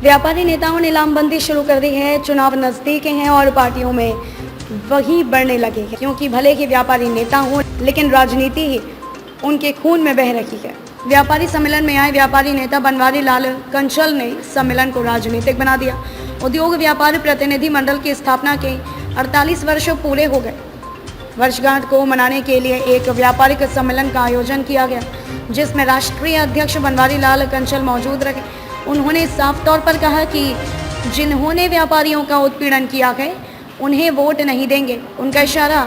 व्यापारी नेताओं ने लामबंदी शुरू कर दी है। चुनाव नजदीक हैं और पार्टियों में वही बढ़ने लगे हैं, क्योंकि भले ही व्यापारी नेता हों, लेकिन राजनीति ही उनके खून में बह रही है। व्यापारी सम्मेलन में आए व्यापारी नेता बनवारी लाल कंचल ने सम्मेलन को राजनीतिक बना दिया। उद्योग व्यापार प्रतिनिधि मंडल की स्थापना के 48 वर्ष पूरे हो गए। वर्षगांठ को मनाने के लिए एक व्यापारिक सम्मेलन का आयोजन किया गया, जिसमें राष्ट्रीय अध्यक्ष बनवारी लाल कंचल मौजूद रहे। उन्होंने साफ तौर पर कहा कि जिन्होंने व्यापारियों का उत्पीड़न किया है उन्हें वोट नहीं देंगे। उनका इशारा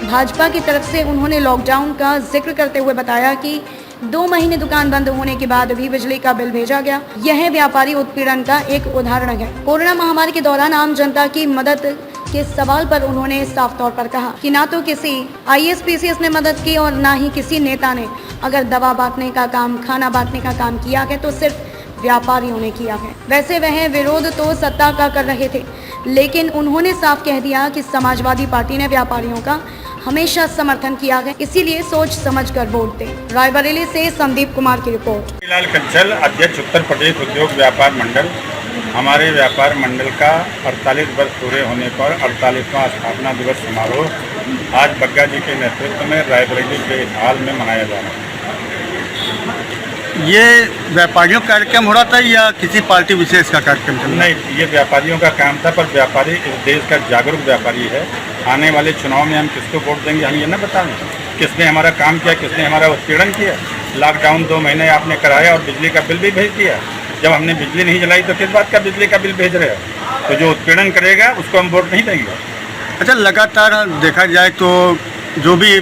भाजपा की तरफ से उन्होंने लॉकडाउन का जिक्र करते हुए बताया कि 2 महीने दुकान बंद होने के बाद भी बिजली का बिल भेजा गया। यह व्यापारी उत्पीड़न का एक उदाहरण है। कोरोना महामारी के दौरान आम जनता की मदद के सवाल पर उन्होंने साफ तौर पर कहा कि ना तो किसी ISPCS ने मदद की और ना ही किसी नेता ने। अगर दवा बांटने का काम, खाना बांटने का काम किया है तो सिर्फ व्यापारियों ने किया है। वैसे वह विरोध तो सत्ता का कर रहे थे, लेकिन उन्होंने साफ कह दिया कि समाजवादी पार्टी ने व्यापारियों का हमेशा समर्थन किया है, इसीलिए सोच समझकर वोट दें। रायबरेली से संदीप कुमार की रिपोर्ट। लाल कंचल, अध्यक्ष उत्तर प्रदेश उद्योग व्यापार मंडल। हमारे व्यापार मंडल का 48 वर्ष पूरे होने पर 48वां स्थापना दिवस समारोह आज बग्गा जी के नेतृत्व में रायबरेली के हाल में मनाया जा रहा है। ये व्यापारियों का कार्यक्रम हो रहा था या किसी पार्टी विशेष का कार्यक्रम था? नहीं, ये व्यापारियों का काम था, पर व्यापारी इस देश का जागरूक व्यापारी है। आने वाले चुनाव में हम किसको वोट देंगे हम ये ना बताएं किसने हमारा काम किया, किसने हमारा उत्पीड़न किया। लॉकडाउन 2 महीने आपने कराया और बिजली का बिल भी भेज दिया। जब हमने बिजली नहीं जलाई तो किस बात का बिजली का बिल भेज रहे हो? तो जो उत्पीड़न करेगा उसको हम वोट नहीं देंगे। अच्छा, लगातार देखा जाए तो जो भी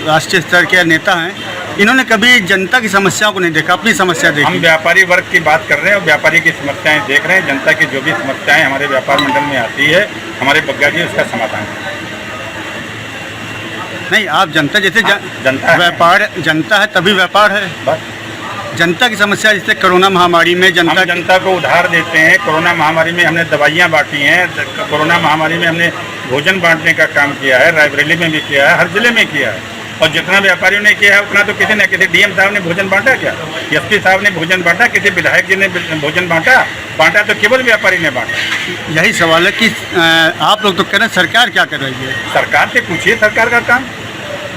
राष्ट्रीय स्तर के नेता हैं, इन्होंने कभी जनता की समस्याओं को नहीं देखा, अपनी समस्या देखी। हम व्यापारी वर्ग की बात कर रहे हैं और व्यापारी की समस्याएं देख रहे हैं। जनता की जो भी समस्याएं हमारे व्यापार मंडल में आती है, हमारे बग्गा जी उसका समाधान है। नहीं, आप जनता जैसे जनता व्यापार जनता है तभी व्यापार है। बस जनता की समस्या जैसे कोरोना महामारी में जनता को उधार देते हैं। कोरोना महामारी में हमने दवाइयाँ बांटी हैं। कोरोना महामारी में हमने भोजन बांटने का काम किया है, रायबरेली में भी किया है, हर जिले में किया है। और जितना व्यापारियों ने किया है उतना तो किसी न किसी DM साहब ने भोजन बांटा क्या? SP साहब ने भोजन बांटा? किसी विधायक जी ने भोजन बांटा तो केवल व्यापारी ने बांटा। यही सवाल है कि आप लोग तो कह रहे हैं सरकार क्या कर रही है? सरकार से पूछिए सरकार का काम।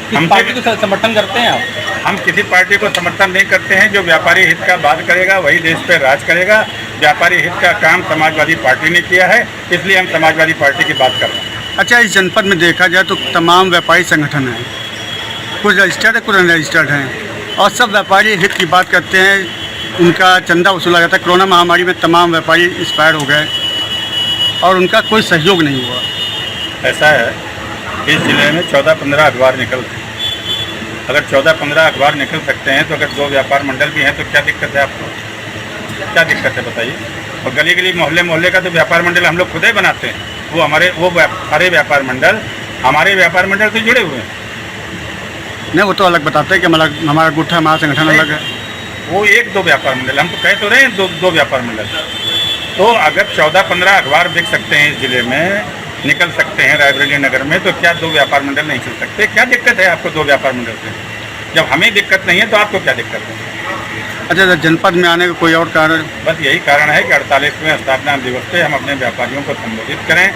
हम पार्टी को समर्थन करते हैं आप? हम किसी पार्टी को समर्थन नहीं करते हैं। जो व्यापारी हित का बात करेगा वही देश पे राज करेगा। व्यापारी हित का काम समाजवादी पार्टी ने किया है, इसलिए हम समाजवादी पार्टी की बात कर रहे हैं। अच्छा, इस जनपद में देखा जाए तो तमाम व्यापारी संगठन हैं, कुछ रजिस्टर्ड है, कुछ अनरजिस्टर्ड हैं, और सब व्यापारी हित की बात करते हैं। उनका चंदा वसूला जाता है। कोरोना महामारी में तमाम व्यापारी एक्सपायर हो गए और उनका कोई सहयोग नहीं हुआ। ऐसा है, इस जिले में 14-15 अखबार निकलते हैं। अगर 14-15 अखबार निकल सकते हैं तो अगर 2 व्यापार मंडल भी हैं तो क्या दिक्कत है आपको? क्या दिक्कत है बताइए? और गली गली मोहल्ले मोहल्ले का तो व्यापार मंडल हम लोग खुद ही बनाते हैं। वो सारे व्यापार मंडल हमारे व्यापार मंडल से जुड़े हुए हैं। नहीं, वो तो अलग बताते हैं कि हमारा गुट्ठा हमारा संगठन अलग है। वो 1-2 व्यापार मंडल, हम तो कह तो रहे हैं 2 व्यापार मंडल। तो अगर 14-15 अखबार बिक सकते हैं इस जिले में, निकल सकते हैं रायबरेली नगर में, तो क्या 2 व्यापार मंडल नहीं चल सकते? क्या दिक्कत है आपको 2 व्यापार मंडल से? जब हमें दिक्कत नहीं है तो आपको क्या दिक्कत है? अच्छा, जनपद में आने का कोई और कारण? बस यही कारण है कि 48वें स्थापना दिवस पे हम अपने व्यापारियों को संबोधित करें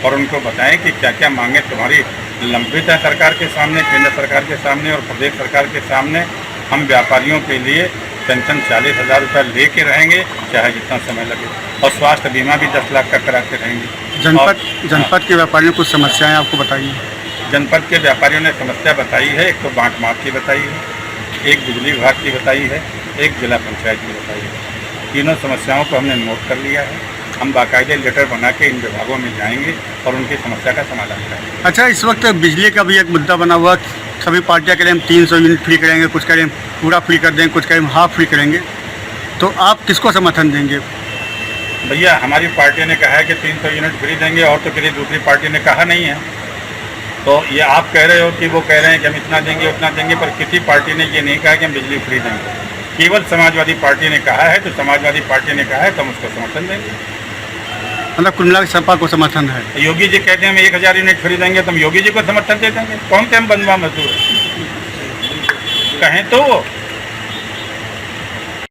और उनको बताएं कि क्या क्या मांगे तुम्हारी लंबित है सरकार के सामने, केंद्र सरकार के सामने और प्रदेश सरकार के सामने। हम व्यापारियों के लिए पेंशन 40,000 रुपये लेके रहेंगे, चाहे जितना समय लगे, और स्वास्थ्य बीमा भी 10 लाख का कराते रहेंगे। जनपद के व्यापारियों को समस्याएं आपको बताइए? जनपद के व्यापारियों ने समस्या बताई है। एक तो बांट माप की बताई है, एक बिजली विभाग की बताई है, एक जिला पंचायत की बताई है। तीनों समस्याओं को हमने नोट कर लिया है। हम बाकायदे लेटर बना के इन विभागों में जाएंगे और उनकी समस्या का समाधान करेंगे। अच्छा, इस वक्त बिजली का भी एक मुद्दा बना हुआ। सभी पार्टियां कह रहे हैं 300 यूनिट फ्री करेंगे, कुछ कह रहे हैं पूरा फ्री कर देंगे, कुछ कह रहे हैं हाफ फ्री करेंगे। तो आप किसको समर्थन देंगे? भैया, हमारी पार्टी ने कहा है कि 300 यूनिट फ्री देंगे, और तो किसी दूसरी पार्टी ने कहा नहीं है। तो ये आप कह रहे हो कि वो कह रहे हैं कि हम इतना देंगे उतना देंगे, पर किसी पार्टी ने ये नहीं कहा कि हम बिजली फ्री देंगे। केवल समाजवादी पार्टी ने कहा है, तो समाजवादी पार्टी ने कहा है तो हम उसको समर्थन देंगे। मतलब कुल मिला के सपा को समर्थन है। योगी जी कहते हैं हम 1000 यूनिट फ्री देंगे, तो हम योगी जी को समर्थन दे देंगे। कौन से हम बंधुआ मजदूर कहें तो